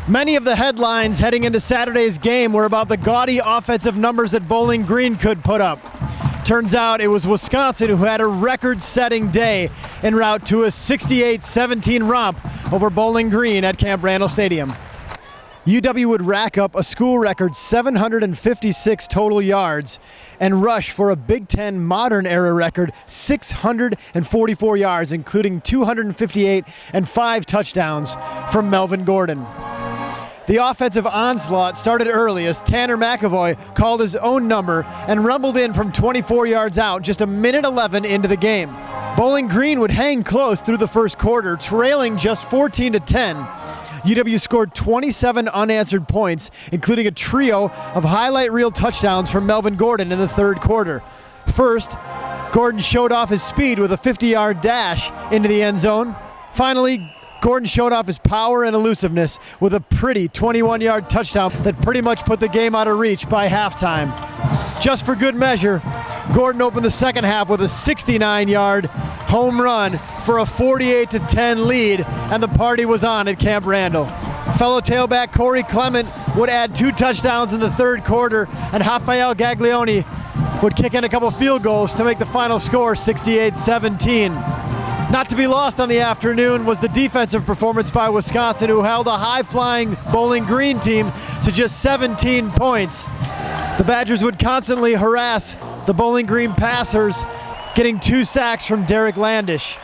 Many of the headlines heading into Saturday's game were about the gaudy offensive numbers that Bowling Green could put up. Turns out it was Wisconsin who had a record-setting day en route to a 68-17 romp over Bowling Green at Camp Randall Stadium. UW would rack up a school record 756 total yards and rush for a Big Ten modern era record 644 yards, including 258 and 5 touchdowns from Melvin Gordon. The offensive onslaught started early as Tanner McAvoy called his own number and rumbled in from 24 yards out just a minute 11 into the game. Bowling Green would hang close through the first quarter, trailing just 14-10. UW scored 27 unanswered points, including a trio of highlight reel touchdowns from Melvin Gordon in the third quarter. First, Gordon showed off his speed with a 50-yard dash into the end zone. Finally, Gordon showed off his power and elusiveness with a pretty 21-yard touchdown that pretty much put the game out of reach by halftime. Just for good measure, Gordon opened the second half with a 69-yard home run for a 48-10 lead, and the party was on at Camp Randall. Fellow tailback Corey Clement would add 2 touchdowns in the third quarter, and Rafael Gaglione would kick in a couple field goals to make the final score 68-17. Not to be lost on the afternoon was the defensive performance by Wisconsin, who held a high-flying Bowling Green team to just 17 points. The Badgers would constantly harass the Bowling Green passers, getting 2 sacks from Derek Landish.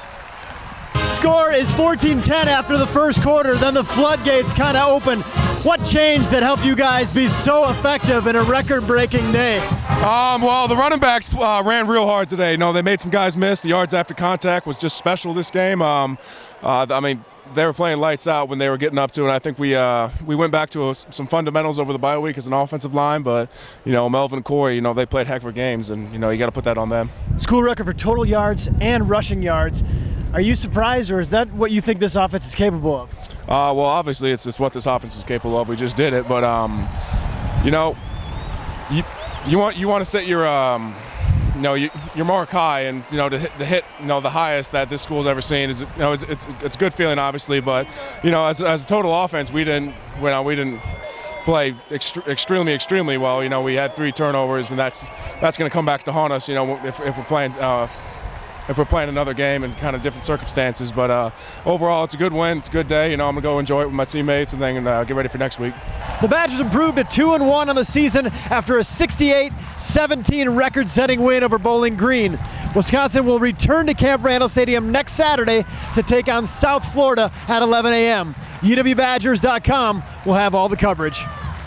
Score is 14-10 after the first quarter, then the floodgates kind of open. What changed that helped you guys be so effective in a record-breaking day? Well, the running backs ran real hard today. No, they made some guys miss. The yards after contact was just special this game. They were playing lights out when they were getting up to it. I think we went back to some fundamentals over the bye week as an offensive line, but Melvin and Corey, they played heck of games, and you got to put that on them. School record for total yards and rushing yards. Are you surprised, or is that what you think this offense is capable of? Well, obviously it's what this offense is capable of. We just did it, but you want to set your your mark high, and to hit the highest that this school's ever seen is it's a good feeling, obviously, but as a total offense we didn't play extremely well. We had 3 turnovers, and that's going to come back to haunt us if we're playing another game in kind of different circumstances. But overall, it's a good win. It's a good day. I'm going to go enjoy it with my teammates and then get ready for next week. The Badgers improved to 2-1 on the season after a 68-17 record-setting win over Bowling Green. Wisconsin will return to Camp Randall Stadium next Saturday to take on South Florida at 11 a.m. UWBadgers.com will have all the coverage.